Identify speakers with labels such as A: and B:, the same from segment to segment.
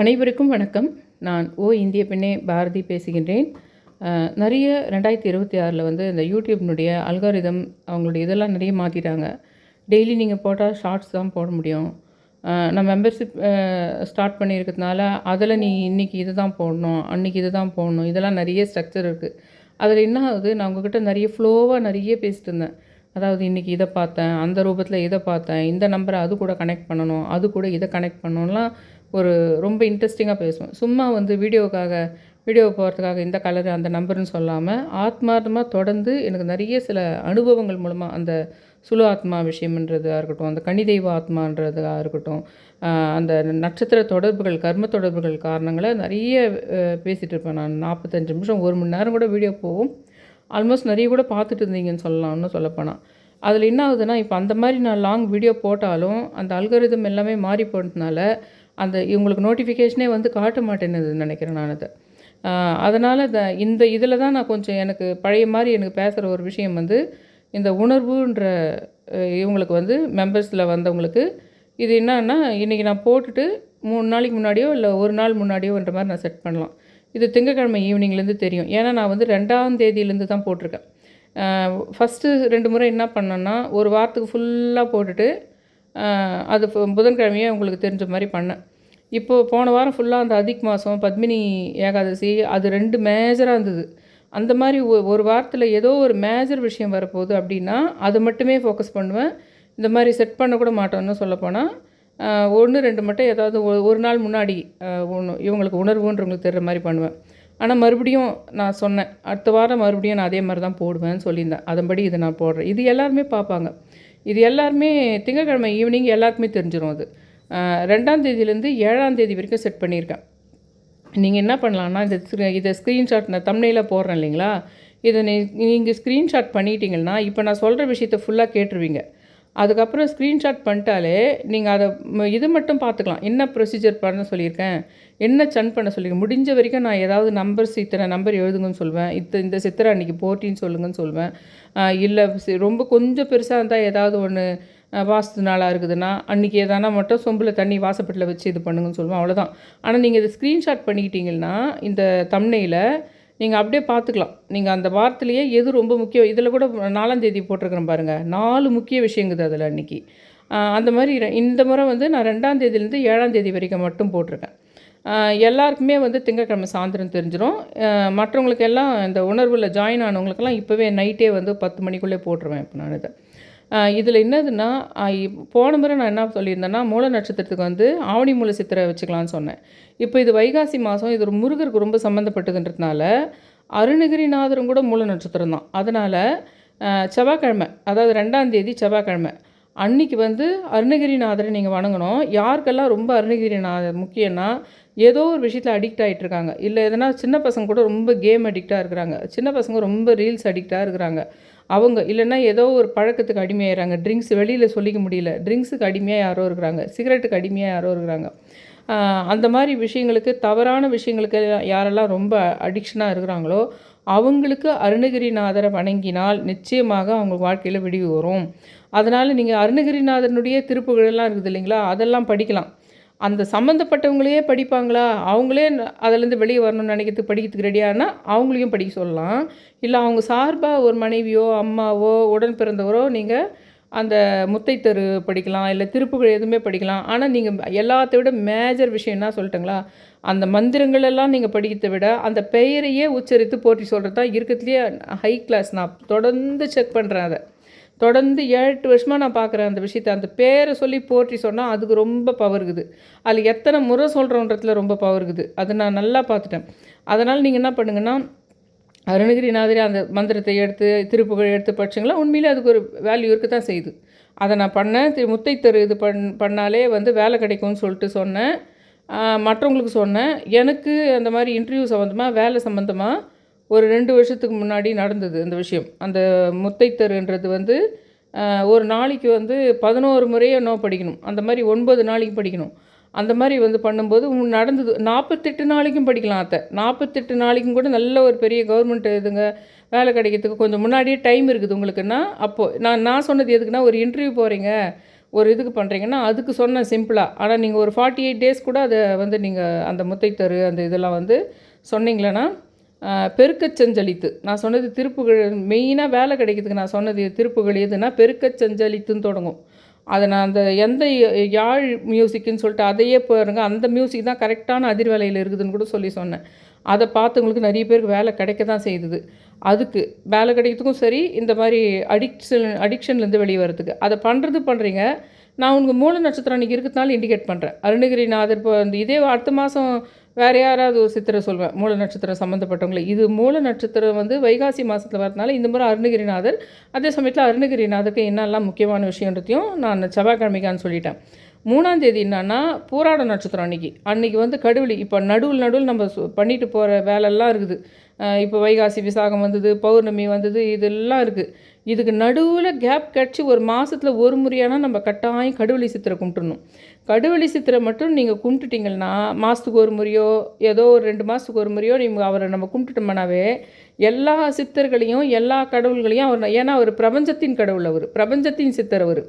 A: அனைவருக்கும் வணக்கம். நான் இந்திய பெண்ணே பாரதி பேசுகின்றேன். நிறைய 2026 வந்து இந்த யூடியூப்னுடைய அல்காரிதம் அவங்களுடைய இதெல்லாம் நிறைய மாற்றிட்டாங்க. டெய்லி நீங்கள் போட்டால் ஷார்ட்ஸ் தான் போட முடியும். நான் மெம்பர்ஷிப் ஸ்டார்ட் பண்ணியிருக்கிறதுனால அதில் நீ இன்றைக்கி இது தான் போடணும், அன்றைக்கி இது தான் போடணும், இதெல்லாம் நிறைய ஸ்ட்ரக்சர் இருக்குது. அதில் என்ன ஆகுது, நான் உங்ககிட்ட நிறைய ஃப்ளோவாக நிறைய பேசிட்டு இருந்தேன். அதாவது இன்றைக்கி இதை பார்த்தேன், அந்த ரூபத்தில் இதை பார்த்தேன், இந்த நம்பரை அது கூட கனெக்ட் பண்ணணும், அது கூட இதை கனெக்ட் பண்ணணும்லாம் ஒரு ரொம்ப இன்ட்ரெஸ்டிங்காக பேசுவேன். சும்மா வந்து வீடியோ போகிறதுக்காக இந்த கலரு அந்த நம்பர்னு சொல்லாமல் ஆத்மார்த்தமாக தொடர்ந்து எனக்கு நிறைய சில அனுபவங்கள் மூலமாக அந்த சுலு ஆத்மா விஷயம்ன்றதாக இருக்கட்டும், அந்த கனிதெய்வ ஆத்மான்றதாக இருக்கட்டும், அந்த நட்சத்திர தொடர்புகள், கர்ம தொடர்புகள் காரணங்களை நிறைய பேசிகிட்டு இருப்பேன். நான் 45 நிமிஷம் 1 மணி நேரம் கூட வீடியோ போகும். ஆல்மோஸ்ட் நிறைய கூட பார்த்துட்டு இருந்தீங்கன்னு சொல்லலாம், இன்னும் சொல்லப்போனால். அதில் என்ன ஆகுதுன்னா, இப்போ அந்த மாதிரி நான் லாங் வீடியோ போட்டாலும் அந்த அல்காரிதம் எல்லாமே மாறி போனதுனால அந்த இவங்களுக்கு நோட்டிஃபிகேஷனே வந்து காட்ட மாட்டேன்னுதுன்னு நினைக்கிறேன் நான் அதை. அதனால் இந்த இதில் தான் நான் கொஞ்சம் எனக்கு பழைய மாதிரி எனக்கு பேசுகிற ஒரு விஷயம் வந்து இந்த உணர்வுன்ற இவங்களுக்கு வந்து மெம்பர்ஸில் வந்தவங்களுக்கு இது என்னன்னா, இன்றைக்கி நான் போட்டுட்டு 3 நாளைக்கு முன்னாடியோ இல்லை 1 நாள் முன்னாடியோன்ற மாதிரி நான் செட் பண்ணலாம். இது திங்கக்கிழமை ஈவினிங்லேருந்து தெரியும். ஏன்னா நான் வந்து 2ஆம் தேதியிலேருந்து தான் போட்டிருக்கேன். ஃபஸ்ட்டு 2 முறை என்ன பண்ணேன்னா, ஒரு வாரத்துக்கு ஃபுல்லாக போட்டுட்டு அது புதன்கிழமையே உங்களுக்கு தெரிஞ்ச மாதிரி பண்ணேன். இப்போது போன வாரம் ஃபுல்லாக அந்த அதிக் மாதம் பத்மினி ஏகாதசி அது 2 மேஜராக இருந்தது. அந்த மாதிரி ஒரு வாரத்தில் ஏதோ ஒரு மேஜர் விஷயம் வரப்போகுது அப்படின்னா அது மட்டுமே ஃபோக்கஸ் பண்ணுவேன். இந்த மாதிரி செட் பண்ணக்கூட மாட்டோன்னு சொல்லப்போனால் 1, 2 மட்டும் ஏதாவது ஒரு நாள் முன்னாடி இவங்களுக்கு உணர்வுன்றவங்களுக்கு தெரிகிற மாதிரி பண்ணுவேன். ஆனால் மறுபடியும் நான் சொன்னேன், அடுத்த வாரம் மறுபடியும் நான் அதே மாதிரி தான் போடுவேன்னு சொல்லியிருந்தேன். அதன்படி இதை நான் போடுறேன். இது எல்லாருமே பார்ப்பாங்க. இது எல்லாருமே திங்கக்கிழமை ஈவினிங் எல்லாருக்குமே தெரிஞ்சிடும். அது 2ஆம் தேதியிலேருந்து 7ஆம் தேதி வரைக்கும் செட் பண்ணியிருக்கேன். நீங்கள் என்ன பண்ணலான்னா, இதை ஸ்க்ரீன்ஷாட் நான் தம்ப்நெயிலாக போடுறேன் இல்லைங்களா, இதை நீங்கள் ஸ்க்ரீன்ஷாட் பண்ணிட்டீங்கன்னா இப்போ நான் சொல்கிற விஷயத்தை ஃபுல்லாக கேட்டுருவீங்க. அதுக்கப்புறம் ஸ்க்ரீன்ஷாட் பண்ணிட்டாலே நீங்கள் அதை இது மட்டும் பார்த்துக்கலாம். என்ன ப்ரொசீஜர் பண்ண சொல்லியிருக்கேன், என்ன சன் பண்ண சொல்லியிருக்கேன். முடிஞ்ச வரைக்கும் நான் ஏதாவது நம்பர்ஸ் இத்தனை நம்பர் எழுதுங்கன்னு சொல்லுவேன். இந்த சித்திரை அன்றைக்கி போட்டின்னு சொல்லுங்கன்னு சொல்லுவேன். இல்லை ரொம்ப கொஞ்சம் பெருசாக இருந்தால் ஏதாவது ஒன்று வாஸ்து நாளாக இருக்குதுன்னா அன்றைக்கி எதானா மட்டும் சொம்பில் தண்ணி வாசப்பட்டில் வச்சு இது பண்ணுங்கன்னு சொல்லுவேன். அவ்வளோதான். ஆனால் நீங்கள் இதை ஸ்க்ரீன்ஷாட் பண்ணிக்கிட்டீங்கன்னா இந்த தம்ப்நெயில நீங்கள் அப்படியே பார்த்துக்கலாம். நீங்கள் அந்த வாரத்திலேயே எது ரொம்ப முக்கியம், இதில் கூட 4ஆம் தேதி போட்டிருக்கிறேன் பாருங்கள், 4 முக்கிய விஷயங்குது அதில் அன்றைக்கி. அந்த மாதிரி இந்த முறை வந்து நான் 2ஆம் தேதியிலேருந்து 7ஆம் தேதி வரைக்கும் மட்டும் போட்டிருக்கேன். எல்லாருக்குமே வந்து திங்கக்கிழமை சாயந்தரம் தெரிஞ்சிடும். மற்றவங்களுக்கு எல்லாம் இந்த உணர்வில் ஜாயின் ஆனவங்களுக்கெல்லாம் இப்போவே நைட்டே வந்து 10 மணிக்குள்ளே போட்டுருவேன். இப்போ நான் இதில் என்னதுன்னா, போன முறை நான் என்ன சொல்லியிருந்தேன்னா, மூல நட்சத்திரத்துக்கு வந்து ஆவணி மூல சித்திரை வச்சுக்கலான்னு சொன்னேன். இப்போ இது வைகாசி மாதம், இது ஒரு முருகருக்கு ரொம்ப சம்மந்தப்பட்டதுன்றதுனால அருணகிரிநாதரும் கூட மூல நட்சத்திரம் தான். அதனால் செவ்வாய்க்கிழமை, அதாவது 2ஆம் தேதி செவ்வாய்க்கிழமை அன்றைக்கி வந்து அருணகிரிநாதரை நீங்கள் வணங்கணும். யாருக்கெல்லாம் ரொம்ப அருணகிரிநாதர் முக்கியம்னா, ஏதோ ஒரு விஷயத்தில் அடிக்ட் ஆகிட்டுருக்காங்க, இல்லை எதனா சின்ன பசங்க கூட ரொம்ப கேம் அடிக்டாக இருக்கிறாங்க, சின்ன பசங்க ரொம்ப ரீல்ஸ் அடிக்டாக இருக்கிறாங்க, அவங்க இல்லைன்னா ஏதோ ஒரு பழக்கத்துக்கு அடிமையாகிறாங்க. ட்ரிங்க்ஸ் வெளியில் சொல்லிக்க முடியல, ட்ரிங்க்ஸுக்கு அடிமையாக யாரோ இருக்கிறாங்க, சிகரெட்டுக்கு அடிமையாக யாரோ இருக்கிறாங்க. அந்த மாதிரி விஷயங்களுக்கு, தவறான விஷயங்களுக்கு யாரெல்லாம் ரொம்ப அடிக்ஷனாக இருக்கிறாங்களோ அவங்களுக்கு அருணகிரிநாதரை வணங்கினால் நிச்சயமாக அவங்க வாழ்க்கையில் விடிவு வரும். அதனால் நீங்கள் அருணகிரிநாதனுடைய திருப்புகழெல்லாம் இருக்குது இல்லைங்களா, அதெல்லாம் படிக்கலாம். அந்த சம்மந்தப்பட்டவங்களையே படிப்பாங்களா, அவங்களே அதிலேருந்து வெளியே வரணும்னு படிக்கிறதுக்கு ரெடியானா அவங்களையும் படிக்க சொல்லலாம். இல்லை அவங்க சார்பாக ஒரு மனைவியோ அம்மாவோ உடன் பிறந்தவரோ நீங்கள் அந்த முத்தைத்தரு படிக்கலாம், இல்லை திருப்புகழ் எதுவுமே படிக்கலாம். ஆனால் நீங்கள் எல்லாத்த விட மேஜர் விஷயம் என்ன சொல்லட்டுங்களா, அந்த மந்திரங்களெல்லாம் நீங்கள் படிக்கிறத விட அந்த பெயரையே உச்சரித்து போற்றி சொல்கிறது தான் இருக்கிறதுலையே ஹை கிளாஸ். நான் தொடர்ந்து செக் பண்ணுறேன். அதை தொடர்ந்து 7-8 வருஷமாக நான் பார்க்குறேன் அந்த விஷயத்தை. அந்த பேரை சொல்லி போற்றி சொன்னால் அதுக்கு ரொம்ப பவர் இருக்குது. அதில் எத்தனை முறை சொல்கிறோன்றதுல ரொம்ப பவர் இருக்குது. அதை நான் நல்லா பார்த்துட்டேன். அதனால் நீங்கள் என்ன பண்ணுங்கன்னா, அருணகிரிநாதரே அந்த மந்திரத்தை எடுத்து திருப்புகழ் எடுத்து படிச்சிங்களா, உண்மையிலே அதுக்கு ஒரு வேல்யூ இருக்க தான் செய்யுது. அதை நான் பண்ணேன். முத்தைத்தரு இது பண்ணாலே வந்து வேலை கிடைக்கும்னு சொல்லிட்டு சொன்னேன். மற்றவங்களுக்கு சொன்னேன். எனக்கு அந்த மாதிரி இன்டர்வியூ சம்மந்தமாக, வேலை சம்மந்தமாக ஒரு 2 வருஷத்துக்கு முன்னாடி நடந்தது அந்த விஷயம். அந்த முத்தைத்தருன்றது வந்து ஒரு நாளைக்கு வந்து 11 முறையோ படிக்கணும். அந்த மாதிரி 9 நாளைக்கு படிக்கணும். அந்த மாதிரி வந்து பண்ணும்போது நடந்தது. 48 நாளைக்கும் படிக்கலாம். 48 நாளைக்கும் கூட நல்ல ஒரு பெரிய கவர்மெண்ட் இதுங்க வேலை கிடைக்கிறதுக்கு கொஞ்சம் முன்னாடியே டைம் இருக்குது உங்களுக்குன்னா, அப்போது நான் சொன்னது எதுக்குன்னா, ஒரு இன்டர்வியூ போகிறீங்க, ஒரு இதுக்கு பண்ணுறீங்கன்னா அதுக்கு சொன்னேன் சிம்பிளாக. ஆனால் நீங்கள் ஒரு 48 டேஸ் கூட அதை வந்து நீங்கள் அந்த முத்தைத்தரு அந்த இதெல்லாம் வந்து சொன்னீங்களேன்னா பெருக்கச் செஞ்சலித்து. நான் சொன்னது திருப்புகழ் மெயினாக வேலை கிடைக்கிறதுக்கு நான் சொன்னது திருப்புகழ் எதுனா பெருக்கச் செஞ்சலித்துன்னு தொடங்கும். அதை நான் அந்த எந்த யாழ் மியூசிக்குன்னு சொல்லிட்டு அதையே பாருங்க, அந்த மியூசிக் தான் கரெக்டான அதிர்வலையில் இருக்குதுன்னு கூட சொல்லி சொன்னேன். அதை பார்த்தவங்களுக்கு நிறைய பேருக்கு வேலை கிடைக்க தான் செய்யுது. அதுக்கு வேலை கிடைக்கிறதுக்கும் சரி, இந்த மாதிரி அடிக்ஷன்லேருந்து வெளியே வரதுக்கு அதை பண்ணுறீங்க. நான் உங்கள் மூல நட்சத்திரம் அன்றைக்கி இருக்கிறதுனால இண்டிகேட் பண்ணுறேன். அருணகிரிநாதர் இப்போ இந்த இதே அடுத்த மாதம் வேறு யாராவது ஒரு சித்திரை சொல்வேன் மூல நட்சத்திரம் சம்மந்தப்பட்டவங்களை. இது மூல நட்சத்திரம் வந்து வைகாசி மாதத்தில் வரதுனால இந்த முறை அருணகிரிநாதர், அதே சமயத்தில் அருணகிரிநாதருக்கு என்னெல்லாம் முக்கியமான விஷயன்றதையும் நான் செவ்வாய்க்கிழமைக்கான்னு சொல்லிட்டேன். 3ஆம் தேதி என்னன்னா பூராட நட்சத்திரம் அன்றைக்கி வந்து கடுவெளி. இப்போ நடுவில் நம்ம பண்ணிட்டு போகிற வேலையெல்லாம் இருக்குது. இப்போ வைகாசி விசாகம் வந்தது, பௌர்ணமி வந்தது, இதெல்லாம் இருக்குது. இதுக்கு நடுவில் கேப் கிடச்சி ஒரு மாதத்தில் ஒரு முறையானா நம்ம கட்டாயம் கடுவெளி சித்திரை கும்பிட்டுடணும். கடுவெளி சித்திரை மட்டும் நீங்கள் கும்பிட்டுட்டிங்கன்னா மாதத்துக்கு ஒரு முறையோ ஏதோ ஒரு 2 மாதத்துக்கு ஒரு முறையோ நீங்கள் அவரை நம்ம கும்பிட்டுட்டோம்னாவே எல்லா சித்தர்களையும் எல்லா கடவுள்களையும் அவர், ஏன்னா அவர் பிரபஞ்சத்தின் கடவுள், அவர் பிரபஞ்சத்தின் சித்தர். அவர்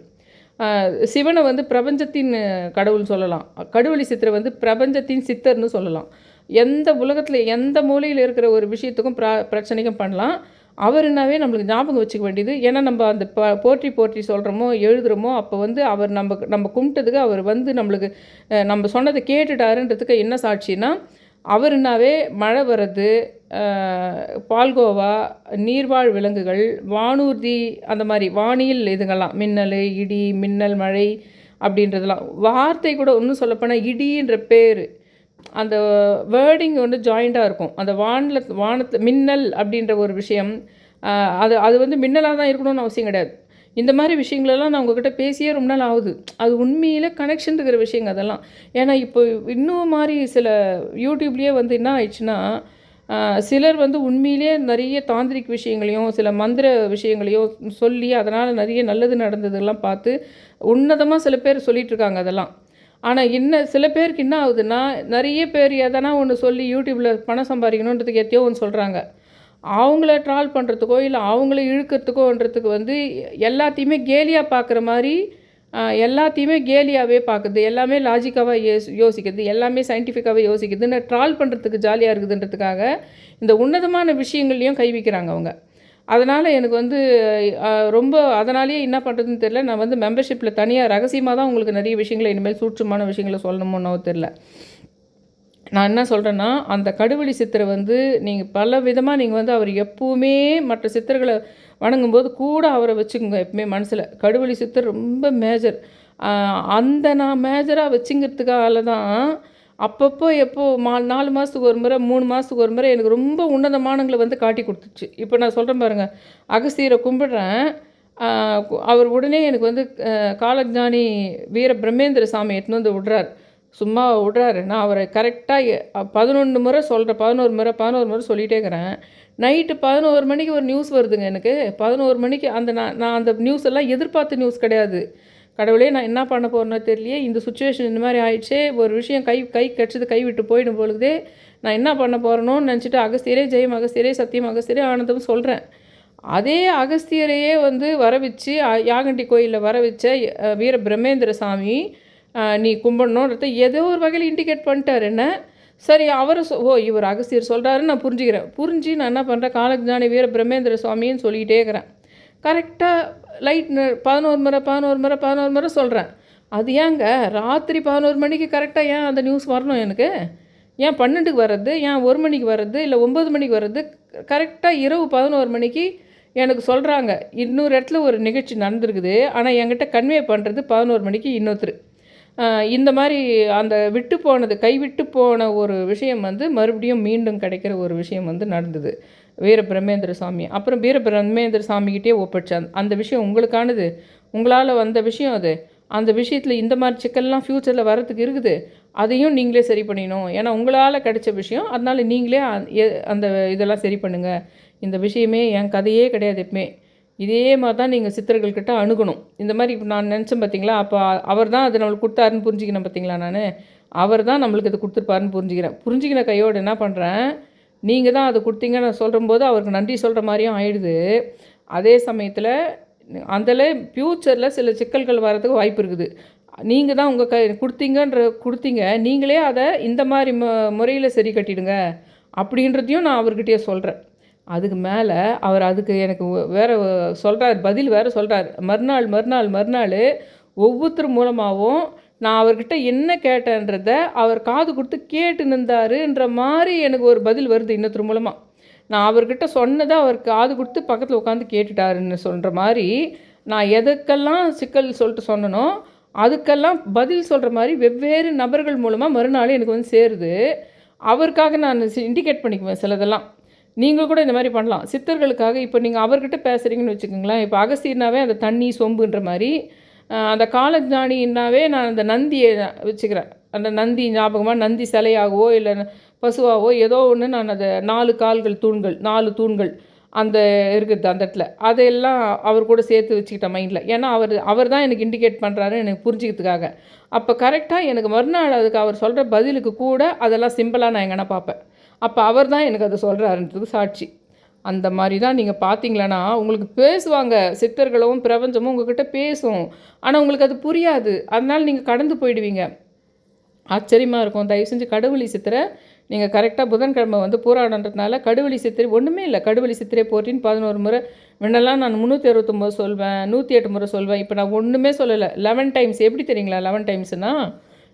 A: சிவனை வந்து பிரபஞ்சத்தின் கடவுள்னு சொல்லலாம். கடுவெளி சித்திரை வந்து பிரபஞ்சத்தின் சித்தர்னு சொல்லலாம். எந்த உலகத்தில் எந்த மூலையில் இருக்கிற ஒரு விஷயத்துக்கும் பிரச்சனைக்கும் பண்ணலாம். அவருனாவே நம்மளுக்கு ஞாபகம் வச்சுக்க வேண்டியது. ஏன்னா நம்ம அந்த போற்றி சொல்கிறோமோ எழுதுகிறோமோ அப்போ வந்து அவர் நம்ம கும்பிட்டதுக்கு அவர் வந்து நம்மளுக்கு நம்ம சொன்னதை கேட்டுட்டாருன்றதுக்கு என்ன சாட்சின்னா, அவருனாவே மழை வர்றது, பால்கோவா, நீர்வாழ் விலங்குகள், வானூர்தி, அந்த மாதிரி வானியல் இதுங்கெல்லாம் மின்னல், இடி, மின்னல், மழை அப்படின்றதெல்லாம் வார்த்தை கூட இன்னும் சொல்லப்போனால் இடின்ற பேர் அந்த வேர்டிங் வந்து ஜாயிண்டாக இருக்கும். அந்த வானத்தில் மின்னல் அப்படின்ற ஒரு விஷயம் அது வந்து மின்னலாக தான் இருக்கணும்னு அவசியம் கிடையாது. இந்த மாதிரி விஷயங்களெல்லாம் நான் உங்கள்கிட்ட பேசியே ரொம்ப நாள் ஆகுது. அது உண்மையில் கனெக்ஷன் இருக்கிற விஷயங்க அதெல்லாம். ஏன்னா இப்போ இன்னும் மாதிரி சில யூடியூப்லேயே வந்து என்ன ஆயிடுச்சுன்னா, சிலர் வந்து உண்மையிலே நிறைய தாந்திரிக் விஷயங்களையும் சில மந்திர விஷயங்களையும் சொல்லி அதனால் நிறைய நல்லது நடந்ததெல்லாம் பார்த்து உன்னதமாக சில பேர் சொல்லிகிட்ருக்காங்க அதெல்லாம். ஆனால் சில பேருக்கு என்ன ஆகுதுன்னா, நிறைய பேர் எதனா ஒன்று சொல்லி யூடியூப்பில் பணம் சம்பாதிக்கணுன்றதுக்கு எத்தையோ ஒன்று சொல்கிறாங்க. அவங்கள ட்ரால் பண்ணுறதுக்கோ இல்லை அவங்கள இழுக்கிறதுக்கோன்றதுக்கு வந்து எல்லாத்தையுமே கேலியாக பார்க்குற மாதிரி எல்லாத்தையுமே கேலியாகவே பார்க்குது, எல்லாமே லாஜிக்காக யோசிக்கிறது, எல்லாமே சயின்டிஃபிக்காகவே யோசிக்கிறதுன்னு ட்ரால் பண்ணுறதுக்கு ஜாலியாக இருக்குதுன்றதுக்காக இந்த உன்னதமான விஷயங்கள்லையும் கை வைக்கிறாங்க அவங்க. அதனால் எனக்கு வந்து ரொம்ப அதனாலேயே என்ன பண்ணுறதுன்னு தெரில. நான் வந்து மெம்பர்ஷிப்பில் தனியாக ரகசியமாக தான் உங்களுக்கு நிறைய விஷயங்களை இனிமேல் சூட்சமான விஷயங்களை சொல்லணுமோன்னோ தெரில. நான் என்ன சொல்கிறேன்னா, அந்த கடுவெளி சித்தரை வந்து நீங்கள் பல விதமாக நீங்கள் வந்து அவர் எப்பவுமே மற்ற சித்தர்களை வணங்கும்போது கூட அவரை வச்சுக்கோங்க எப்பவுமே மனசில். கடுவெளி சித்தர் ரொம்ப மேஜர். அந்த நான் மேஜராக வச்சுங்கிறதுக்காக தான் அப்பப்போ 4 மாதத்துக்கு ஒரு முறை 3 மாதத்துக்கு ஒரு முறை எனக்கு ரொம்ப உன்னதமானங்களை வந்து காட்டி கொடுத்துச்சு. இப்போ நான் சொல்கிறேன் பாருங்கள், அகஸ்தியரை கும்பிடுறேன். அவர் உடனே எனக்கு வந்து காலஞானி வீர பிரம்மேந்திர சாமி எடுத்துன்னு வந்து விட்றார். சும்மா விட்றாரு. நான் அவரை கரெக்டாக 11 முறை சொல்கிறேன், 11 முறை சொல்லிகிட்டே இருக்கிறேன். நைட்டு 11 மணிக்கு ஒரு நியூஸ் வருதுங்க எனக்கு. 11 மணிக்கு நான் அந்த நியூஸ் எல்லாம் எதிர்பார்த்த நியூஸ் கிடையாது. கடவுளே நான் என்ன பண்ண போகிறேன்னோ தெரியலையே, இந்த சுச்சுவேஷன் இந்த மாதிரி ஆயிடுச்சே, ஒரு விஷயம் கை கடிச்சது கை விட்டு போயிடும் பொழுதே, நான் என்ன பண்ண போகிறேனோன்னு நினச்சிட்டு அகஸ்தியரே ஜெயம், அகஸ்தியரே சத்தியம், அகஸ்தியரே ஆனந்தம் சொல்கிறேன். அதே அகஸ்தியரையே வந்து வர வச்சு யாகண்டி கோயிலில் வர வச்ச வீர பிரம்மேந்திர சாமி நீ கும்பிடணுன்றத ஏதோ ஒரு வகையில் இண்டிகேட் பண்ணிட்டார் என்ன. சரி, அவர் இவர் அகஸ்தியர் சொல்கிறாருன்னு நான் புரிஞ்சு நான் என்ன பண்ணுறேன், காலஞானி வீர பிரம்மேந்திர சுவாமின்னு சொல்லிக்கிட்டே இருக்கிறேன். கரெக்டாக லைட் 11 முறை சொல்கிறேன். அது ஏங்க ராத்திரி 11 மணிக்கு கரெக்டாக ஏன் அந்த நியூஸ் வரணும் எனக்கு? ஏன் 12க்கு வர்றது, ஏன் 1 மணிக்கு வர்றது, இல்லை 9 மணிக்கு வர்றது? கரெக்டாக இரவு 11 மணிக்கு எனக்கு சொல்கிறாங்க. இன்னொரு இடத்துல ஒரு நிகழ்ச்சி நடந்துருக்குது, ஆனால் என்கிட்ட கன்வே பண்ணுறது 11 மணிக்கு இன்னொருத்தர். இந்த மாதிரி அந்த கைவிட்டு போன ஒரு விஷயம் வந்து மறுபடியும் மீண்டும் கிடைக்கிற ஒரு விஷயம் வந்து நடந்தது வீர பிரம்மேந்திர சாமி. அப்புறம் வீர பிரம்மேந்திர சாமிக்கிட்டே ஒப்படைச்சேன். அந்த விஷயம் உங்களுக்கானது, உங்களால் வந்த விஷயம் அது. அந்த விஷயத்தில் இந்த மாதிரி சிக்கல்லாம் ஃப்யூச்சரில் வரத்துக்கு இருக்குது, அதையும் நீங்களே சரி பண்ணிடணும். ஏன்னா உங்களால் கிடைச்ச விஷயம், அதனால் நீங்களே அந்த இதெல்லாம் சரி பண்ணுங்கள். இந்த விஷயமே என் கதையே கிடையாது எப்பவுமே. இதே மாதிரி தான் நீங்கள் சித்தர்கள்கிட்ட அணுகணும். இந்த மாதிரி இப்போ நான் நினச்சேன் பார்த்தீங்களா, அப்போ அவர் தான் அது நம்மளுக்கு கொடுத்தாருன்னு புரிஞ்சுக்கிறேன் பார்த்தீங்களா. அவர் தான் நம்மளுக்கு இது கொடுத்துருப்பாருன்னு புரிஞ்சுக்கின கையோடு என்ன பண்ணுறேன், நீங்கள் தான் அதை கொடுத்தீங்கன்னு நான் சொல்லும்போது அவருக்கு நன்றி சொல்கிற மாதிரியும் ஆயிடுது. அதே சமயத்தில் அதில் ஃப்யூச்சரில் சில சிக்கல்கள் வரதுக்கு வாய்ப்பு இருக்குது. நீங்கள் தான் உங்கள் கொடுத்தீங்க, நீங்களே அதை இந்த மாதிரி முறையில் சரி கட்டிடுங்க அப்படின்றதையும் நான் அவர்கிட்டயே சொல்கிறேன். அதுக்கு மேலே அவர் அதுக்கு எனக்கு வேறு சொல்கிறார், பதில் வேறு சொல்கிறார். மறுநாள் ஒவ்வொருத்தர் மூலமாகவும் நான் அவர்கிட்ட என்ன கேட்டேன்றத அவர் காது கொடுத்து கேட்டு நின்றாருன்ற மாதிரி எனக்கு ஒரு பதில் வருது இன்னொருத்தர் மூலமாக. நான் அவர்கிட்ட சொன்னதை அவர் காது கொடுத்து பக்கத்தில் உட்காந்து கேட்டுட்டாருன்னு சொல்கிற மாதிரி, நான் எதுக்கெல்லாம் சிக்கல் சொல்லிட்டு சொன்னனோ அதுக்கெல்லாம் பதில் சொல்கிற மாதிரி வெவ்வேறு நபர்கள் மூலமாக மறுநாள் எனக்கு வந்து சேருது. அவருக்காக நான் இண்டிகேட் பண்ணிக்குவேன் சிலதெல்லாம். நீங்கள் கூட இந்த மாதிரி பண்ணலாம். சித்தர்களுக்காக இப்போ நீங்கள் அவர்கிட்ட பேசுகிறீங்கன்னு வச்சுக்கோங்களேன். இப்போ அகஸ்தியர்னாவே அந்த தண்ணி சொம்புன்ற மாதிரி, அந்த காலஞானின்னாவே நான் அந்த நந்தியை வச்சுக்கிறேன். அந்த நந்தி ஞாபகமாக நந்தி சிலையாகவோ இல்லை பசுவாகவோ ஏதோ ஒன்று நான் அதை 4 கால்கள் தூண்கள் 4 தூண்கள் அந்த இருக்குது அந்த இடத்துல அதையெல்லாம் அவர் கூட சேர்த்து வச்சுக்கிட்டேன் மைண்டில். ஏன்னா அவர் தான் எனக்கு இண்டிகேட் பண்ணுறாரு எனக்கு புரிஞ்சிக்கிறதுக்காக. அப்போ கரெக்டாக எனக்கு மறுநாள் அதுக்கு அவர் சொல்கிற பதிலுக்கு கூட அதெல்லாம் சிம்பிளாக நான் எங்கன்னா பார்ப்பேன். அப்போ அவர் தான் எனக்கு அதை சொல்கிறாருன்றதுக்கு சாட்சி. அந்த மாதிரி தான் நீங்கள் பார்த்தீங்களன்னா உங்களுக்கு பேசுவாங்க, சித்தர்களும் பிரபஞ்சமும் உங்கள்கிட்ட பேசும். ஆனால் உங்களுக்கு அது புரியாது. அதனால் நீங்கள் கடந்து போயிடுவீங்க. ஆச்சரியமாக இருக்கும். தயவு செஞ்சு கடுவெளி சித்திரை நீங்கள் கரெக்டாக புதன்கிழமை வந்து பூராடன்றதுனால கடுவெளி சித்திரை ஒன்றுமே இல்லை. கடுவெளி சித்திரை போட்டின்னு 11 முறை. முன்னெல்லாம் நான் 369 சொல்வேன், 108 முறை சொல்வேன். இப்போ நான் ஒன்றுமே சொல்லலை. 11 டைம்ஸ். எப்படி தெரியுங்களா 11 டைம்ஸ்னால்,